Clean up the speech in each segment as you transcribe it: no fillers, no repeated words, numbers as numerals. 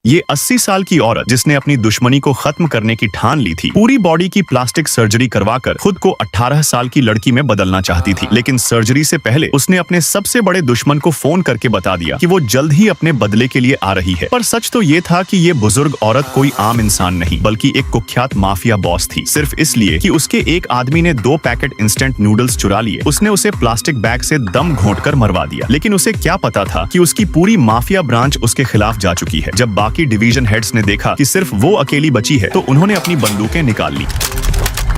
ये 80 साल की औरत जिसने अपनी दुश्मनी को खत्म करने की ठान ली थी, पूरी बॉडी की प्लास्टिक सर्जरी करवाकर खुद को 18 साल की लड़की में बदलना चाहती थी। लेकिन सर्जरी से पहले उसने अपने सबसे बड़े दुश्मन को फोन करके बता दिया कि वो जल्द ही अपने बदले के लिए आ रही है। पर सच तो ये था कि ये बुजुर्ग औरत कोई आम इंसान नहीं बल्कि एक कुख्यात माफिया बॉस थी। सिर्फ इसलिए कि उसके एक आदमी ने 2 पैकेट इंस्टेंट नूडल्स चुरा लिए, उसने उसे प्लास्टिक बैग से दम घोंटकर मरवा दिया। लेकिन उसे क्या पता था कि उसकी पूरी माफिया ब्रांच उसके खिलाफ जा चुकी है। जब बाकी डिवीजन हेड्स ने देखा कि सिर्फ वो अकेली बची है तो उन्होंने अपनी बंदूकें निकाल ली।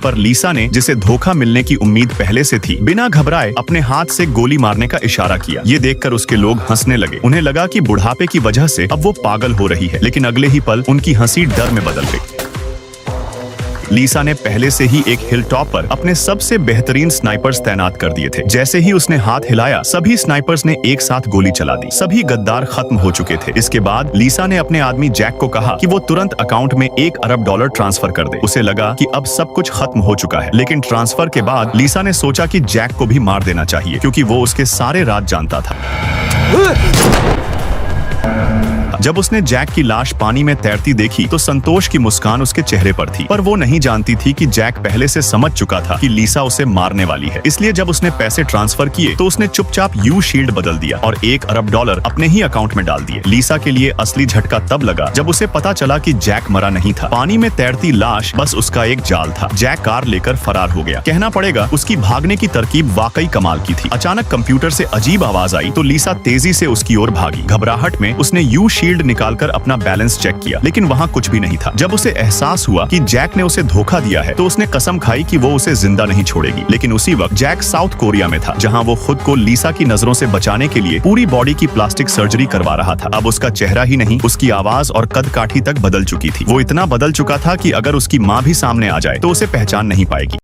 पर लीसा ने, जिसे धोखा मिलने की उम्मीद पहले से थी, बिना घबराए अपने हाथ से गोली मारने का इशारा किया। ये देखकर उसके लोग हंसने लगे। उन्हें लगा कि बुढ़ापे की वजह से अब वो पागल हो रही है। लेकिन अगले ही पल उनकी हंसी डर में बदल गई। लीसा ने पहले से ही एक हिल टॉप पर अपने सबसे बेहतरीन स्नाइपर्स तैनात कर दिए थे। जैसे ही उसने हाथ हिलाया, सभी स्नाइपर्स ने एक साथ गोली चला दी। सभी गद्दार खत्म हो चुके थे। इसके बाद लीसा ने अपने आदमी जैक को कहा कि वो तुरंत अकाउंट में $1 अरब ट्रांसफर कर दे। उसे लगा कि अब सब कुछ खत्म हो चुका है। लेकिन ट्रांसफर के बाद लीसा ने सोचा कि जैक को भी मार देना चाहिए, क्योंकि वो उसके सारे राज जानता था। जब उसने जैक की लाश पानी में तैरती देखी तो संतोष की मुस्कान उसके चेहरे पर थी। पर वो नहीं जानती थी कि जैक पहले से समझ चुका था कि लीसा उसे मारने वाली है। इसलिए जब उसने पैसे ट्रांसफर किए तो उसने चुपचाप यू शील्ड बदल दिया और $1 अरब अपने ही अकाउंट में डाल दिए। लीसा के लिए असली झटका तब लगा जब उसे पता चला कि जैक मरा नहीं था। पानी में तैरती लाश बस उसका एक जाल था। जैक कार लेकर फरार हो गया। कहना पड़ेगा उसकी भागने की तरकीब वाकई कमाल की थी। अचानक कंप्यूटर से अजीब आवाज आई तो लीसा तेजी से उसकी ओर भागी। घबराहट में उसने यू शील्ड निकालकर अपना बैलेंस चेक किया, लेकिन वहां कुछ भी नहीं था। जब उसे एहसास हुआ कि जैक ने उसे धोखा दिया है तो उसने कसम खाई कि वो उसे जिंदा नहीं छोड़ेगी। लेकिन उसी वक्त जैक साउथ कोरिया में था, जहां वो खुद को लीसा की नजरों से बचाने के लिए पूरी बॉडी की प्लास्टिक सर्जरी करवा रहा था। अब उसका चेहरा ही नहीं, उसकी आवाज और कद काठी तक बदल चुकी थी। वो इतना बदल चुका था कि अगर उसकी माँ भी सामने आ जाए तो उसे पहचान नहीं पाएगी।